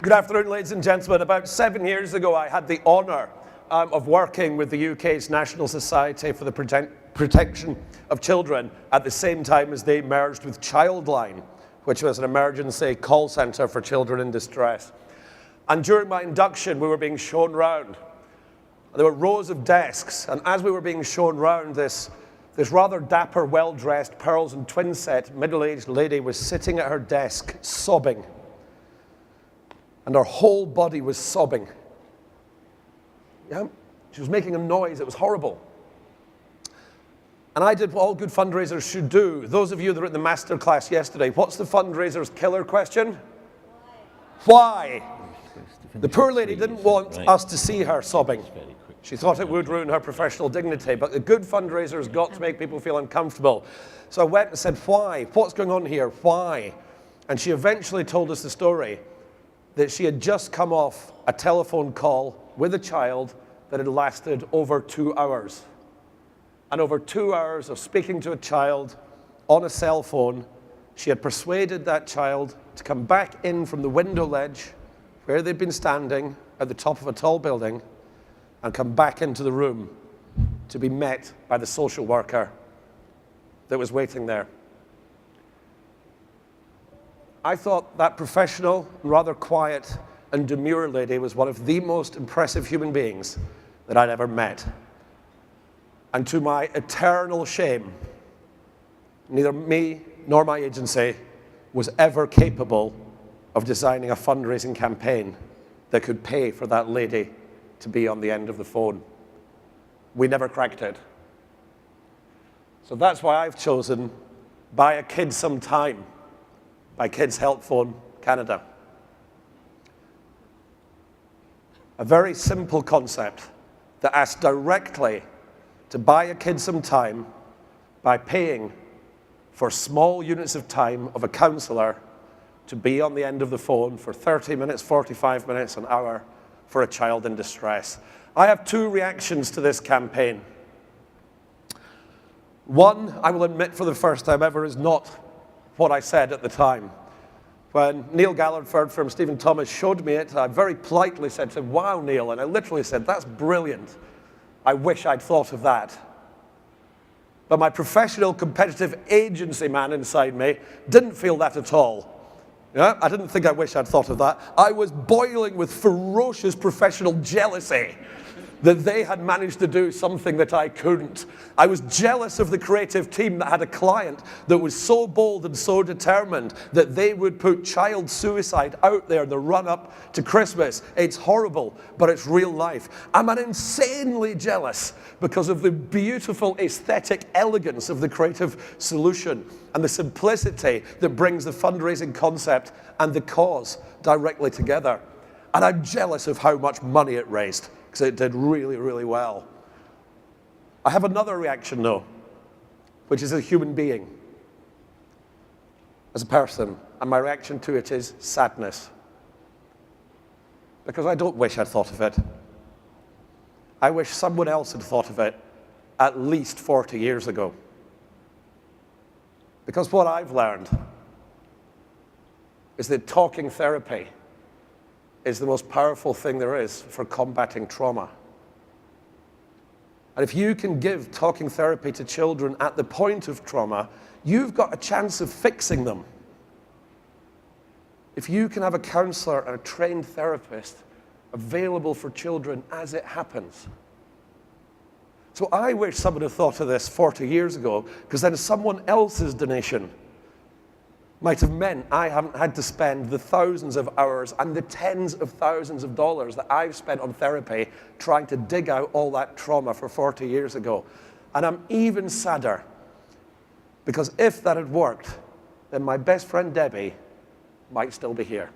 Good afternoon, ladies and gentlemen. About 7 years ago, I had the honour of working with the UK's National Society for the Protection of Children at the same time as they merged with Childline, which was an emergency call centre for children in distress. And during my induction, we were being shown round. There were rows of desks, and as we were being shown round, this rather dapper, well-dressed, pearls and twin set, middle-aged lady was sitting at her desk, sobbing. And her whole body was sobbing. Yeah, she was making a noise. It was horrible. And I did what all good fundraisers should do. Those of you that were at the masterclass yesterday, what's the fundraiser's killer question? Why? The poor lady didn't want us to see her sobbing. She thought it would ruin her professional dignity, but the good fundraiser's got to make people feel uncomfortable. So I went and said, why? What's going on here? Why? And she eventually told us the story that she had just come off a telephone call with a child that had lasted over 2 hours. And over 2 hours of speaking to a child on a cell phone, she had persuaded that child to come back in from the window ledge where they'd been standing at the top of a tall building and come back into the room to be met by the social worker that was waiting there. I thought that professional, rather quiet and demure lady was one of the most impressive human beings that I'd ever met. And to my eternal shame, neither me nor my agency was ever capable of designing a fundraising campaign that could pay for that lady to be on the end of the phone. We never cracked it. So that's why I've chosen Buy a Kid Some Time by Kids Help Phone Canada. A very simple concept that asks directly to buy a kid some time by paying for small units of time of a counsellor to be on the end of the phone for 30 minutes, 45 minutes, an hour for a child in distress. I have two reactions to this campaign. One, I will admit for the first time ever, is not what I said at the time. When Neil Gallagher from Stephen Thomas showed me it, I very politely said to him, wow, Neil, and I literally said, that's brilliant. I wish I'd thought of that. But my professional competitive agency man inside me didn't feel that at all. Yeah? I didn't think I wish I'd thought of that. I was boiling with ferocious professional jealousy that they had managed to do something that I couldn't. I was jealous of the creative team that had a client that was so bold and so determined that they would put child suicide out there in the run-up to Christmas. It's horrible, but it's real life. I'm insanely jealous because of the beautiful aesthetic elegance of the creative solution and the simplicity that brings the fundraising concept and the cause directly together. And I'm jealous of how much money it raised, because it did really, really well. I have another reaction, though, which is a human being, as a person, and my reaction to it is sadness. Because I don't wish I'd thought of it. I wish someone else had thought of it at least 40 years ago. Because what I've learned is that talking therapy is the most powerful thing there is for combating trauma. And if you can give talking therapy to children at the point of trauma, you've got a chance of fixing them. If you can have a counselor and a trained therapist available for children as it happens. So I wish someone had thought of this 40 years ago, because then someone else's donation might have meant I haven't had to spend the thousands of hours and the tens of thousands of dollars that I've spent on therapy trying to dig out all that trauma for 40 years ago. And I'm even sadder, because if that had worked, then my best friend Debbie might still be here.